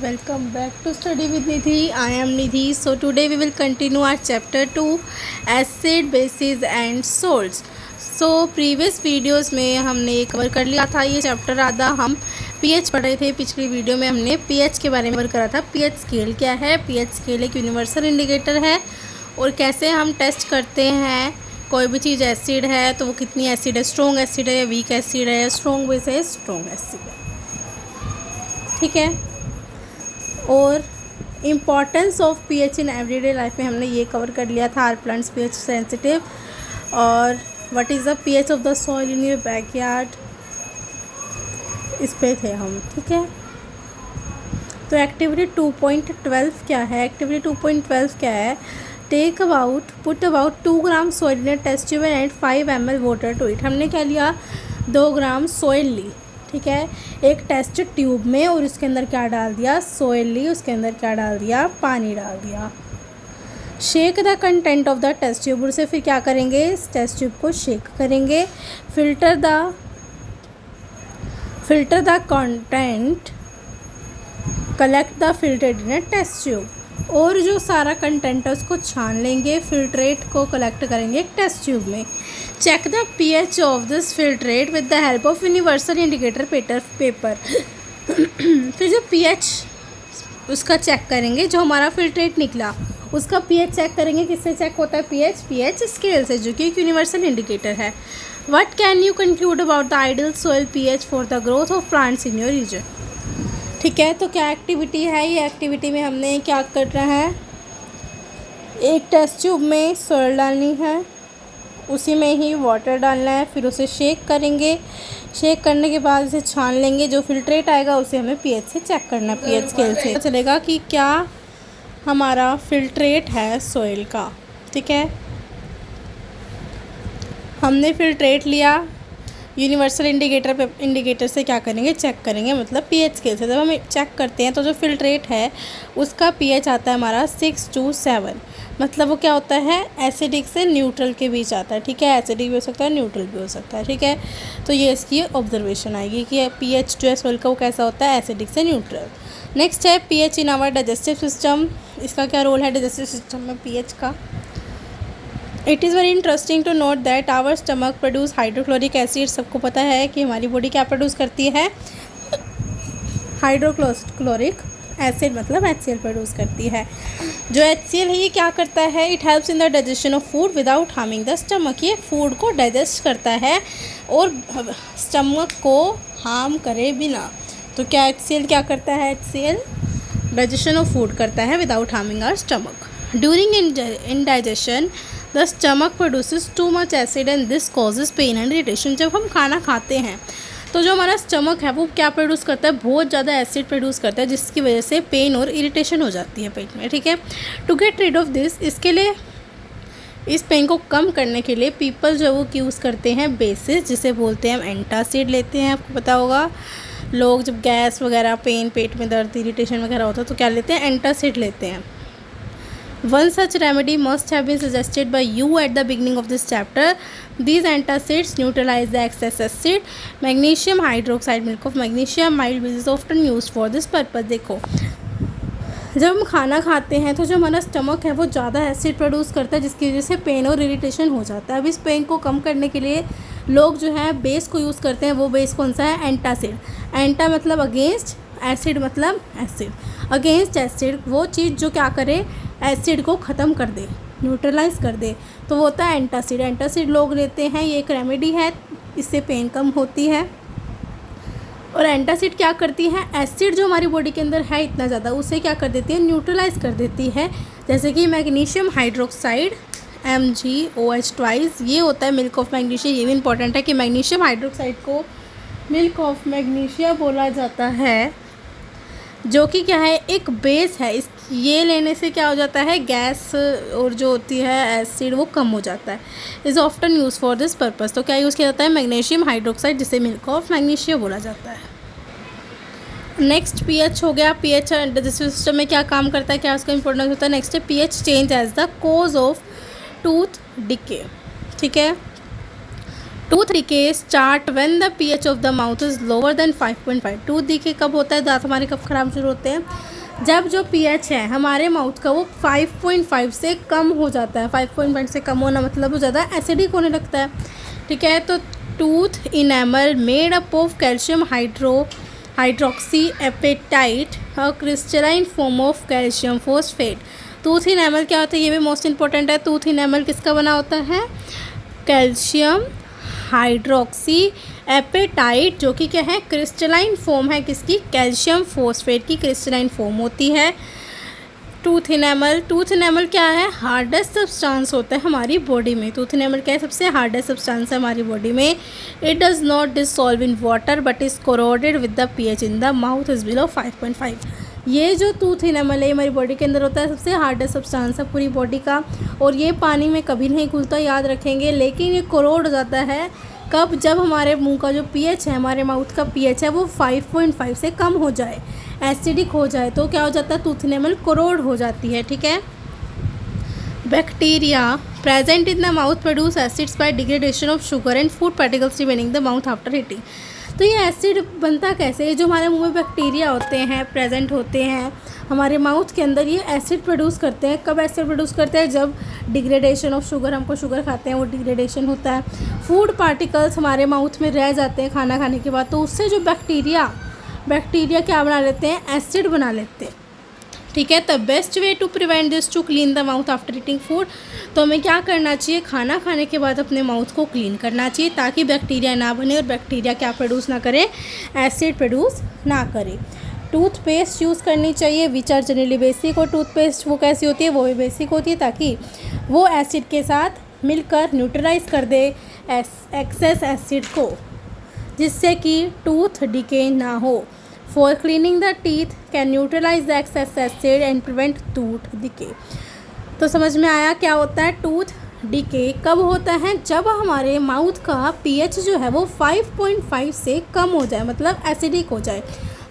Welcome back to Study with Nidhi. I am Nidhi. So today we will continue our chapter 2 acid, bases and salts. So previous videos में हमने cover कर लिया था ये chapter आधा हम pH पढ़ रहे थे। पिछली वीडियो में हमने पीएच के बारे में कवर करा था। पीएच स्केल क्या है? पीएच स्केल एक यूनिवर्सल इंडिकेटर है और कैसे हम टेस्ट करते हैं कोई भी चीज़ एसिड है तो वो कितनी एसिड है, स्ट्रॉन्ग एसिड है या वीक एसिड है, स्ट्रॉन्ग बेस है, स्ट्रॉन्ग एसिड है। ठीक है। और importance of pH in everyday life में हमने ये कवर कर लिया था। आर प्लांट्स पीएच सेंसिटिव और what is the pH of the soil in your backyard, इस पे थे हम। ठीक है। तो एक्टिविटी 2.12 क्या है? एक्टिविटी 2.12 क्या है? Put about 2 gram soil in test tube and 5 ml water to it. हमने क्या लिया? 2 ग्राम सॉइल ली। ठीक है, एक टेस्ट ट्यूब में और उसके अंदर क्या डाल दिया? सॉइल ली। उसके अंदर क्या डाल दिया? पानी डाल दिया। Shake the content of the test tube. उसे फिर क्या करेंगे? इस टेस्ट ट्यूब को शेक करेंगे। Filter the content, collect the filtrate in test tube. और जो सारा कंटेंट है उसको छान लेंगे, फिल्ट्रेट को कलेक्ट करेंगे एक टेस्ट ट्यूब में। Check the pH of this filtrate with the help of universal indicator paper. फिर जो पीएच उसका चेक करेंगे, जो हमारा फिल्ट्रेट निकला उसका पीएच चेक करेंगे। किससे चेक होता है पीएच स्केल से, जो कि एक यूनिवर्सल इंडिकेटर है। What can you conclude about the ideal soil pH for the growth of plants in your region. ठीक है, तो क्या एक्टिविटी है ये? एक्टिविटी में हमने क्या करना है? एक टेस्ट ट्यूब में सॉइल डालनी है, उसी में ही वाटर डालना है, फिर उसे शेक करेंगे। शेक करने के बाद उसे छान लेंगे। जो फिल्ट्रेट आएगा उसे हमें पीएच से चेक करना है, पीएच स्केल से चलेगा कि क्या हमारा फिल्ट्रेट है सॉइल का। ठीक है, हमने फिल्ट्रेट लिया, यूनिवर्सल इंडिकेटर से क्या करेंगे? चेक करेंगे, मतलब पीएच स्केल से। जब हम चेक करते हैं तो जो फिल्ट्रेट है उसका पीएच आता है हमारा 6 to 7, मतलब वो क्या होता है? एसिडिक से न्यूट्रल के बीच आता है। ठीक है, एसिडिक भी हो सकता है, न्यूट्रल भी हो सकता है। ठीक है, तो ये इसकी ऑब्जर्वेशन आएगी कि पीएच जो है सॉइल का वो कैसा होता है? एसिडिक से न्यूट्रल। नेक्स्ट है pH in our digestive system. इसका क्या रोल है डाइजेस्टिव सिस्टम में पीएच का? It is very interesting to note that our stomach produce hydrochloric acid. सबको पता है कि हमारी बॉडी क्या प्रोड्यूस करती है? हाइड्रोक्लोरिक एसिड, मतलब HCl प्रोड्यूस करती है। जो HCl है ये क्या करता है? It helps in the digestion of food without harming the stomach. ये फूड को डाइजेस्ट करता है और स्टमक को हार्म करे बिना। तो क्या HCl क्या करता है? HCl डाइजेशन ऑफ फूड करता है without harming our stomach. During indigestion the stomach produces too much acid and this causes pain and irritation. जब हम खाना खाते हैं तो जो हमारा स्टमक है वो क्या प्रोड्यूस करता है? बहुत ज़्यादा एसिड प्रोड्यूस करता है, जिसकी वजह से पेन और इरिटेशन हो जाती है पेट में। ठीक है, to get rid of this, इसके लिए इस पेन को कम करने के लिए पीपल जो वो यूज़ करते हैं बेसिस, जिसे बोलते हैं हम एंटासिड लेते हैं। आपको पता होगा लोग जब गैस वगैरह, पेन, पेट में दर्द, इरिटेशन वगैरह होता है तो क्या लेते हैं? एंटासिड लेते हैं। One such remedy must have been suggested by you at the beginning of this chapter. These antacids neutralize the excess acid. Magnesium hydroxide, milk of magnesium, mild base is often used for this purpose. देखो, जब हम खाना खाते हैं तो जो हमारा stomach है वो ज़्यादा एसिड प्रोड्यूस करता है, जिसकी वजह से पेन और इरिटेशन हो जाता है। अब इस पेन को कम करने के लिए लोग जो है बेस को यूज़ करते हैं। वो बेस कौन सा है? एंटासिड। एंटा मतलब अगेंस्ट, एसिड मतलब एसिड। अगेंस्ट एसिड वो चीज़ जो क्या करे? एसिड को ख़त्म कर दे, न्यूट्रलाइज कर दे, तो वो होता है एंटासिड। एंटासिड लोग लेते हैं, ये एक रेमेडी है, इससे पेन कम होती है। और एंटासिड क्या करती है? एसिड जो हमारी बॉडी के अंदर है इतना ज़्यादा, उसे क्या कर देती है? न्यूट्रलाइज कर देती है। जैसे कि मैग्नीशियम हाइड्रोक्साइड MgOH2, ये होता है मिल्क ऑफ मैग्नीशिया। ये भी इंपॉर्टेंट है कि मैग्नीशियम हाइड्रोक्साइड को मिल्क ऑफ मैग्नीशिया बोला जाता है, जो कि क्या है? एक बेस है। ये लेने से क्या हो जाता है? गैस और जो होती है एसिड वो कम हो जाता है। Is often use for this purpose. तो क्या यूज़ किया जाता है? मैग्नीशियम हाइड्रोक्साइड, जिसे मिल्क ऑफ मैग्नीशिया बोला जाता है। नेक्स्ट पीएच हो गया। पीएच डाइजेस्टिव सिस्टम में क्या काम करता है, क्या उसका इंपॉर्टेंस होता है? नेक्स्ट है pH change as the cause of tooth decay. ठीक है, tooth decay start when the pH of the mouth is lower than 5.5। Tooth decay कब होता है, दांत हमारे कब खराब शुरू होते हैं, जब जो पीएच है हमारे माउथ का वो 5.5 से कम हो जाता है। 5.5 से कम होना मतलब वो ज़्यादा एसिडिक होने लगता है, ठीक है। तो tooth enamel made up of calcium hydroxyapatite और crystalline form of calcium phosphate. Tooth enamel क्या होता है, ये भी मोस्ट इंपॉर्टेंट है। टूथ इनेमल किसका बना होता है, कैल्शियम हाइड्रोक्सी एपेटाइट, जो कि क्या है, क्रिस्टलाइन फॉर्म है किसकी, कैल्शियम फॉस्फेट की क्रिस्टलाइन फॉर्म होती है। टूथ इनेमल क्या है, हार्डेस्ट सब्सटेंस होता है हमारी बॉडी में। टूथ इनेमल क्या है, सबसे हार्डेस्ट सब्सटेंस है हमारी बॉडी में। It does not dissolve in water but is corroded with the pH in the mouth is below 5.5। ये जो टूथ इनेमल है हमारी बॉडी के अंदर होता है, सबसे हार्डेस्ट सब्सटेंस है पूरी बॉडी का, और ये पानी में कभी नहीं घुलता, याद रखेंगे। लेकिन ये कोरोड हो जाता है कब, जब हमारे मुंह का जो पीएच है, हमारे माउथ का पीएच है वो 5.5 से कम हो जाए, एसिडिक हो जाए, तो क्या हो जाता है, टूथ इनेमल कोरोड हो जाती है, ठीक है। Bacteria present in the mouth produce acids bye degradation of sugar and food particles remaining the mouth after eating. तो ये एसिड बनता कैसे, ये जो हमारे मुंह में बैक्टीरिया होते हैं, प्रेजेंट होते हैं हमारे माउथ के अंदर, ये एसिड प्रोड्यूस करते हैं। कब एसिड प्रोड्यूस करते हैं, जब डिग्रेडेशन ऑफ शुगर, हमको शुगर खाते हैं वो डिग्रेडेशन होता है। फूड पार्टिकल्स हमारे माउथ में रह जाते हैं खाना खाने के बाद, तो उससे जो बैक्टीरिया क्या बना लेते हैं, एसिड बना लेते हैं, ठीक है। The best way to prevent this to clean the mouth after eating food. तो हमें क्या करना चाहिए, खाना खाने के बाद अपने माउथ को क्लीन करना चाहिए ताकि बैक्टीरिया ना बने और बैक्टीरिया क्या प्रोड्यूस ना करे, एसिड प्रोड्यूस ना करे। टूथपेस्ट यूज़ करनी चाहिए विच आर जनरली बेसिक, और टूथपेस्ट वो कैसी होती है, वो भी बेसिक होती है ताकि वो एसिड के साथ मिलकर न्यूट्रलाइज कर दे एक्सेस एसिड को, जिससे कि टूथ डिके ना हो। For cleaning the teeth can neutralise the excess acid and prevent tooth decay. तो समझ में आया क्या होता है, टूथ डिके कब होता है, जब हमारे माउथ का पीएच जो है वो 5.5 से कम हो जाए, मतलब एसिडिक हो जाए।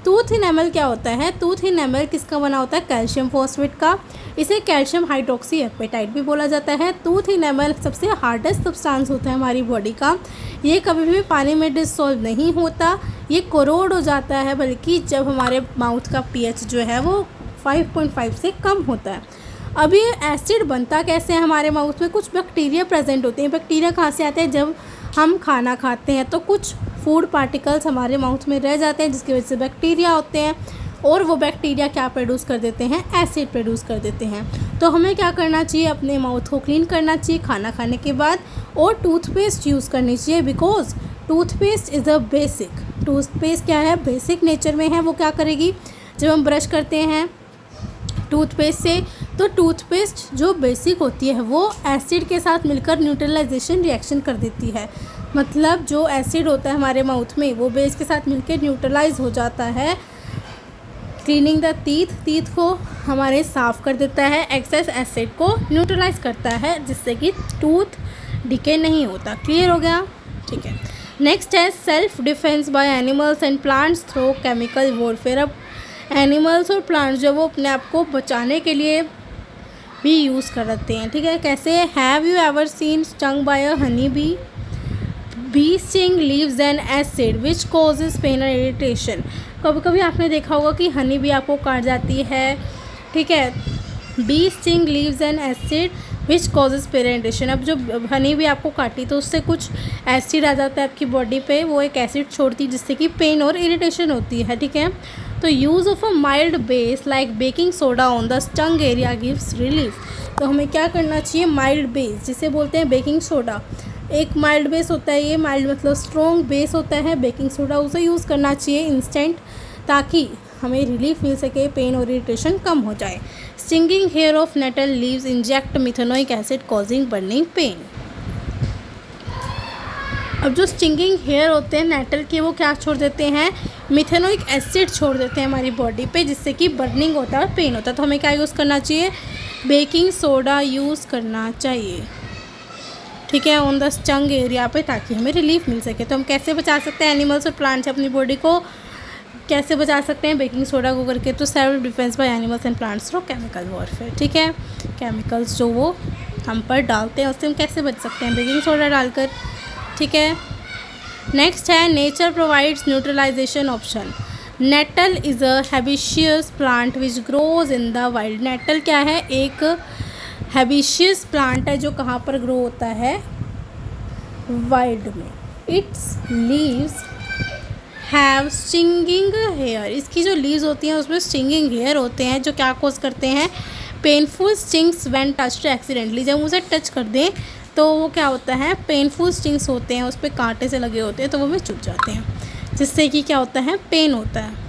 टूथ इनेमल क्या होता है, टूथ इनेमल किसका बना होता है, कैल्शियम फॉस्फेट का, इसे कैल्शियम हाइड्रोक्सी एपेटाइट भी बोला जाता है। टूथ इनेमल सबसे हार्डेस्ट सब्सटेंस होता है हमारी बॉडी का, ये कभी भी पानी में डिसॉल्व नहीं होता, ये कोरोड हो जाता है बल्कि जब हमारे माउथ का पीएच जो है वो 5.5 से कम होता है। अब ये एसिड बनता कैसे है हमारे माउथ में, कुछ बैक्टीरिया प्रेजेंट होते हैं। बैक्टीरिया कहाँ से आते हैं, जब हम खाना खाते हैं तो कुछ फूड पार्टिकल्स हमारे माउथ में रह जाते हैं जिसकी वजह से बैक्टीरिया होते हैं, और वो बैक्टीरिया क्या प्रोड्यूस कर देते हैं, एसिड प्रोड्यूस कर देते हैं। तो हमें क्या करना चाहिए, अपने माउथ को क्लीन करना चाहिए खाना खाने के बाद, और टूथपेस्ट यूज़ करनी चाहिए because toothpaste is a basic. Toothpaste क्या है, बेसिक नेचर में है। वो क्या करेगी, जब हम ब्रश करते हैं टूथपेस्ट से, तो टूथपेस्ट जो बेसिक होती है वो एसिड के साथ मिलकर न्यूट्रलाइजेशन रिएक्शन कर देती है, मतलब जो एसिड होता है हमारे माउथ में वो बेस के साथ मिलकर न्यूट्रलाइज हो जाता है। क्लीनिंग द टीथ को हमारे साफ़ कर देता है, एक्सेस एसिड को न्यूट्रलाइज करता है, जिससे कि टूथ डिके नहीं होता। क्लियर हो गया, ठीक है। नेक्स्ट है self defence by animals and plants through chemical warfare. अब एनिमल्स और प्लांट्स जो वो अपने आप को बचाने के लिए भी यूज़ करते हैं, ठीक है। कैसे, have you ever seen stung by a honey bee? Bee sting leaves an acid which causes pain और इरिटेशन। कभी कभी आपने देखा होगा कि हनी बी आपको काट जाती है, ठीक है। Bee sting leaves an acid which causes pain और इरिटेशन। अब जो हनी बी आपको काटी तो उससे कुछ एसिड आ जाता है आपकी बॉडी पे, वो एक एसिड छोड़ती है जिससे कि पेन और इरिटेशन होती है, ठीक है। तो use of a mild base like baking soda on the stung area gives relief. तो हमें क्या करना चाहिए, माइल्ड बेस जिसे बोलते हैं बेकिंग सोडा, एक माइल्ड बेस होता है, ये माइल्ड मतलब स्ट्रॉन्ग बेस होता है बेकिंग सोडा, उसे यूज़ करना चाहिए इंस्टेंट, ताकि हमें रिलीफ मिल सके, पेन और इरिटेशन कम हो जाए। Stinging hair of nettle leaves inject methanoic acid causing burning pain. अब जो स्टिंगिंग हेयर होते हैं नेटल के, वो क्या छोड़ देते हैं, मिथेनोइक एसिड छोड़ देते हैं हमारी बॉडी पे, जिससे कि बर्निंग होता है और पेन होता है। तो हमें क्या यूज़ करना चाहिए, बेकिंग सोडा यूज़ करना चाहिए, ठीक है, ऑन द स्टंग एरिया पे, ताकि हमें रिलीफ मिल सके। तो हम कैसे बचा सकते हैं एनिमल्स और प्लांट्स से अपनी बॉडी को, कैसे बचा सकते हैं बेकिंग सोडा को करके, तो self defence by animals and plants through chemical warfare, ठीक है। केमिकल्स जो वो हम पर डालते हैं उससे हम कैसे बच सकते हैं, बेकिंग सोडा डालकर, ठीक है। नेक्स्ट है nature provides neutralisation option. Nettle is a herbaceous plant which grows in the wild. Nettle क्या है? एक हैबिशियस प्लांट है जो कहाँ पर ग्रो होता है? वाइल्ड में। Its leaves have stinging hair. इसकी जो लीव्स होती हैं उसमें स्टिंगिंग हेयर होते हैं जो क्या कॉज करते हैं? Painful stings when touched accidentally. जब उसे टच कर दें तो वो क्या होता है? पेनफुल स्टिंग्स होते हैं, उस पर कांटे से लगे होते हैं तो वो हमें चुभ जाते हैं, जिससे कि क्या होता है? पेन होता है।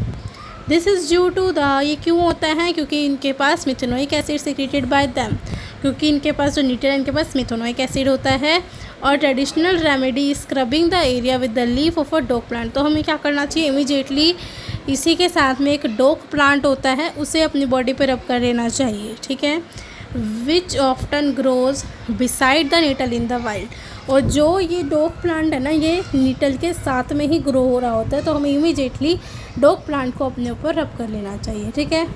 This is due to the, ये क्यों होता है? क्योंकि इनके पास methanoic acid secreted by them, क्योंकि इनके पास जो नीटल है इनके पास मिथेनोइक एसिड होता है। और traditional remedy scrubbing the area with the leaf of a डोक प्लांट। तो हमें क्या करना चाहिए? इमीडिएटली इसी के साथ में एक डोक प्लांट होता है उसे अपनी बॉडी पर रब कर लेना चाहिए, ठीक है। Which often grows beside the nettle in the wild. और जो ये डोक प्लांट है ना, ये नीटल के साथ में ही ग्रो हो रहा होता है, तो हमें इमीडिएटली डोक प्लांट को अपने ऊपर रब कर लेना चाहिए, ठीक है,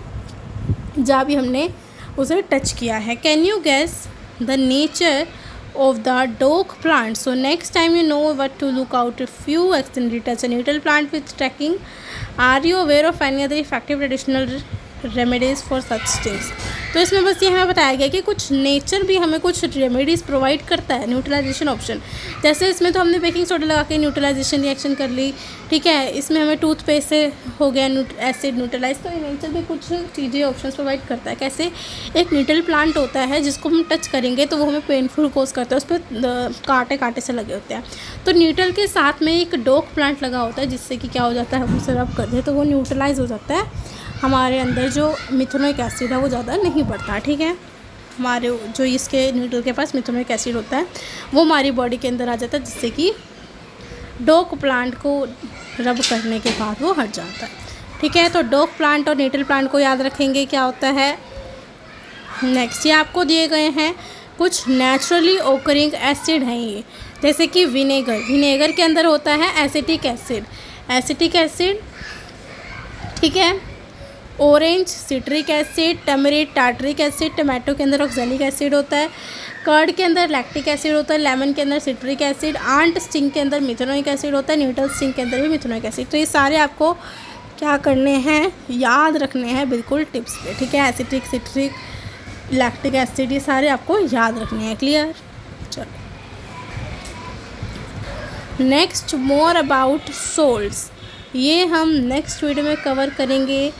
जहाँ भी हमने उसे टच किया है। Can you guess the nature of the dock plant? So next time you know what to look out if you accidentally touch a needle plant with tracking. Are you aware of any other effective traditional remedies for such things? तो इसमें बस ये हमें बताया गया कि कुछ nature भी हमें कुछ रेमेडीज़ प्रोवाइड करता है न्यूट्रलाइजेशन ऑप्शन। जैसे इसमें तो हमने बेकिंग सोडा लगा के न्यूट्रलाइजेशन रिएक्शन कर ली, ठीक है। इसमें हमें टूथपेस्ट से हो गया एसिड न्यूट्रलाइज। तो नेचर भी कुछ चीज़ें ऑप्शंस प्रोवाइड करता है। कैसे? एक नीटल प्लांट होता है जिसको हम टच करेंगे तो वो हमें पेनफुल कोज करता है, उस पर कांटे कांटे से लगे होते हैं। तो नीटल के साथ में एक डोक प्लांट लगा होता है जिससे कि क्या हो जाता है? हम उसे रब कर दें तो वो न्यूट्रलाइज हो जाता है, हमारे अंदर जो मिथेनोइक एसिड है वो ज़्यादा नहीं बढ़ता, ठीक है। हमारे जो इसके नीडल के पास मिथेनोइक एसिड होता है वो हमारी बॉडी के अंदर आ जाता है, जिससे कि डोक प्लांट को रब करने के बाद वो हट जाता है, ठीक है। तो डोक प्लांट और नीटल प्लांट को याद रखेंगे क्या होता है। नेक्स्ट ये आपको दिए गए हैं कुछ नेचुरली ओकरिंग एसिड हैं ये, जैसे कि विनेगर। विनेगर के अंदर होता है एसिटिक एसिड, एसिटिक एसिड, ठीक है। Orange citric acid, turmeric tartaric acid, tomato के अंदर ऑक्सैलिक एसिड होता है, कर्ड के अंदर लैक्टिक एसिड होता है, लेमन के अंदर सिट्रिक एसिड, आंट स्टिंग के अंदर मिथेनोइक एसिड होता है, न्यूटल स्टिंग के अंदर भी मिथेनोइक एसिड। तो ये सारे आपको क्या करने हैं? याद रखने हैं बिल्कुल टिप्स पे, ठीक है। एसिटिक, सिट्रिक, लैक्टिक एसिड ये सारे आपको याद रखने हैं। क्लियर? चलो नेक्स्ट मोर अबाउट सोल्ट्स, ये हम नेक्स्ट वीडियो में कवर करेंगे।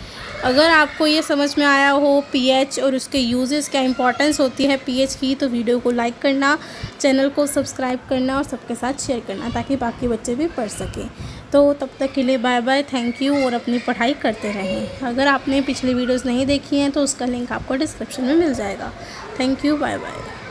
अगर आपको ये समझ में आया हो पीएच और उसके यूजेस, क्या इंपॉर्टेंस होती है पीएच की, तो वीडियो को लाइक करना, चैनल को सब्सक्राइब करना और सबके साथ शेयर करना ताकि बाकी बच्चे भी पढ़ सकें। तो तब तक के लिए बाय बाय, थैंक यू, और अपनी पढ़ाई करते रहें। अगर आपने पिछली वीडियोस नहीं देखी हैं तो उसका लिंक आपको डिस्क्रिप्शन में मिल जाएगा। Thank you, bye bye.